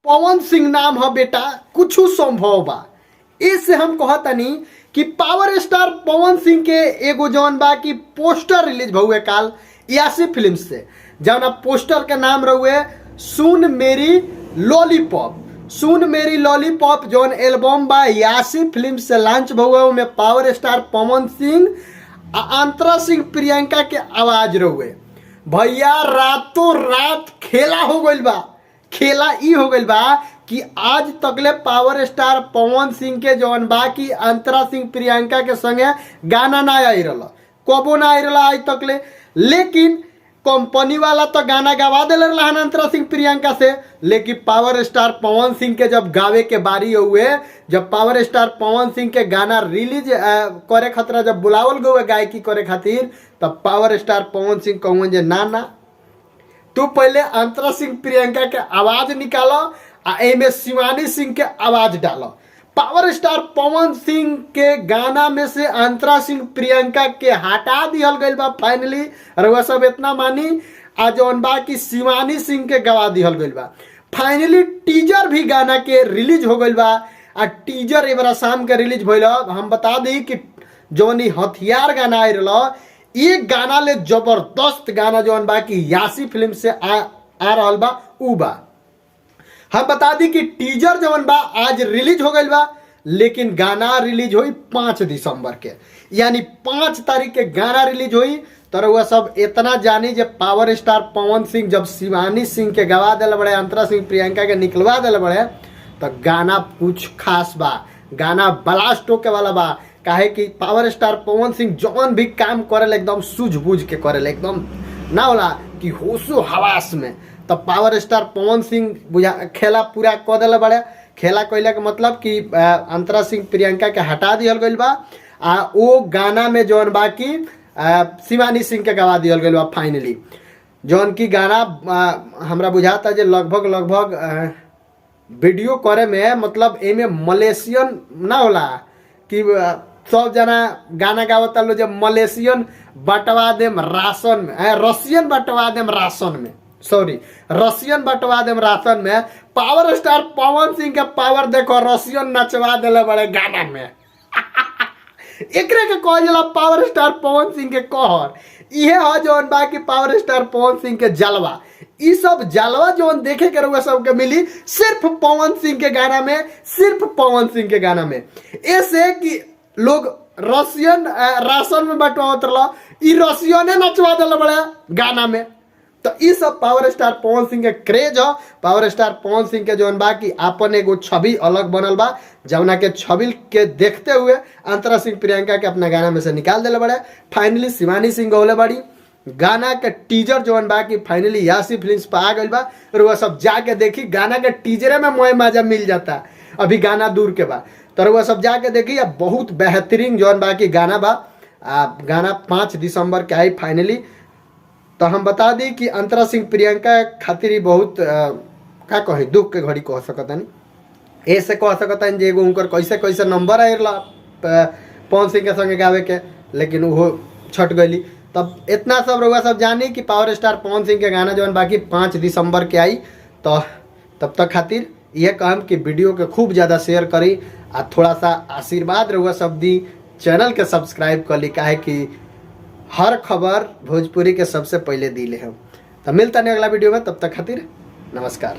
पवन सिंह नाम है बेटा, कुछ संभव बा। इससे हम कहतनी कि पावर स्टार पवन सिंह के एगो जौन बा की पोस्टर रिलीज भहुए काल यासी फिल्म से, जौन पोस्टर के नाम रहुए सुन मेरी लॉलीपॉप। सुन मेरी लॉलीपॉप जौन एल्बम बा यासी फिल्म से लॉन्च भहुआ, में पावर स्टार पवन सिंह अंतरा सिंह प्रियंका के आवाज रहुए। भैया रातों रात खेला हो गइल बा। खेला ई हो गइल बा कि आज तकले पावर स्टार पवन सिंह के जौन बा की अंतरा सिंह प्रियंका के संगे गाना ना आई रहा, कबो ना आई रहा आज तकले। लेकिन कंपनी वाला तो गाना गवा दिले रहन अंतरा सिंह प्रियंका से, लेकिन पावर स्टार पवन सिंह के जब गावे के बारी हुए, जब पावर स्टार पवन सिंह के गाना रिलीज करे खतरा जब बुलावल गए गायकी करे खातिर, तब पावर स्टार पवन सिंह कहूँ जे ना ना, तू पहले अंतरा सिंह प्रियंका के आवाज निकालो आ एमे शिवानी सिंह के आवाज डालो। पावर स्टार पवन सिंह के गाना में से अंतरा सिंह प्रियंका के हटा दिहल गइल बा फाइनली। रउआ सब इतना मानी आ जौन बा की शिवानी सिंह के गवा दिहल गइल बा। फाइनली टीजर भी गाना के रिलीज हो गइल बा आ टीजर एबार शाम के रिलीज भइल। हम बता दी कि जौन ई हथियार गाना आई रहा, ये गाना ले जबरदस्त गाना जौन बा की यासी फिल्म से आ रहल बा उ बा। हम बता दी कि टीजर जवन बा आज रिलीज हो गइल बा, लेकिन गाना रिलीज हुई 5 दिसंबर के, यानी 5 तारीख के गाना रिलीज हुई। तो वह सब इतना जानी जब पावर स्टार पवन सिंह जब शिवानी सिंह के गवा दिल बड़े, अंतरा सिंह प्रियंका के निकलवा दिल बड़े, तो गाना कुछ खास बा, गाना ब्लास्ट होके वाला बा। काहे कि पावर स्टार पवन सिंह जौन भी काम करेला एकदम सूझबूझ के करेला, एकदम ना होला कि होशो हवास में। तब पावर स्टार पवन सिंह बुझा खेला पूरा कऽ दिले बड़े। खेला कैला के मतलब कि अंतरा सिंह प्रियंका के हटा दिहल गइल बा आ वो गाना में जौन बा की शिवानी सिंह के गवा दिहल गइल बा फाइनली। जौन की गाना हमरा बुझाता जे लगभग वीडियो करे में मतलब एमे मलेशियन ना होला कि सब जना गाना गावता लो जब मलेशियन बंटवा देम राशन में, रशियन बंटवा देम राशन में, सॉरी रशियन बंटवा देम राशन में। पावर स्टार पवन सिंह के पावर देखो, रशियन नचवा दिले बड़े गाना में। एकरे के कह जाला पावर स्टार पवन सिंह के कहर। इहे हो जौन बा कि पावर स्टार पवन सिंह के जलवा। ई सब जलवा जौन देखे के रहुआ सबके मिली सिर्फ पवन सिंह के गाना में, सिर्फ पवन सिंह के गाना में। ऐसे कि लोग रशियन राशन में बंटवावत रहा, ई रशियने नचवा दिले बड़े गाना में। तो ई सब पावर स्टार पवन सिंह के क्रेज हो। पावर स्टार पवन सिंह के जौन बा की आपन एगो छवि अलग बनल बा, जौना के छवि के देखते हुए अंतरा सिंह प्रियंका के अपना गाना में से निकाल दिले बड़े। फाइनली शिवानी सिंह गौले बड़ी। गाना के टीजर जौन बा की फाइनली यासी फिल्म्स पर आ गइल बा। और वह सब जाके देखी, गाना के टीजरे में मोए मजा मिल जाता, अभी गाना दूर के बा। तो वह सब जाके देखी, बहुत बेहतरीन जौन बा की गाना बा। गाना 5 दिसंबर के आई फाइनली। तो हम बता दी कि अंतरा सिंह प्रियंका खातिर ही बहुत का कही दुख के घड़ी कह सकतानी। ऐसे कह सकतानी जे एगो उनकर कैसे कैसे नंबर आयला पवन सिंह के संगे गावे के, लेकिन वो छट गई। तब इतना सब रउआ सब जानी कि पावर स्टार पवन सिंह के गाना जौन बाकी 5 दिसंबर के आई। तो तब तक खातिर यह कहम कि वीडियो के खूब ज़्यादा शेयर करी आ थोड़ा सा आशीर्वाद रउआ सब दी, चैनल के सब्सक्राइब कर ली, काहे कि हर खबर भोजपुरी के सबसे पहले दिले हम। तो मिलता नहीं अगला वीडियो में, तब तक खातिर नमस्कार।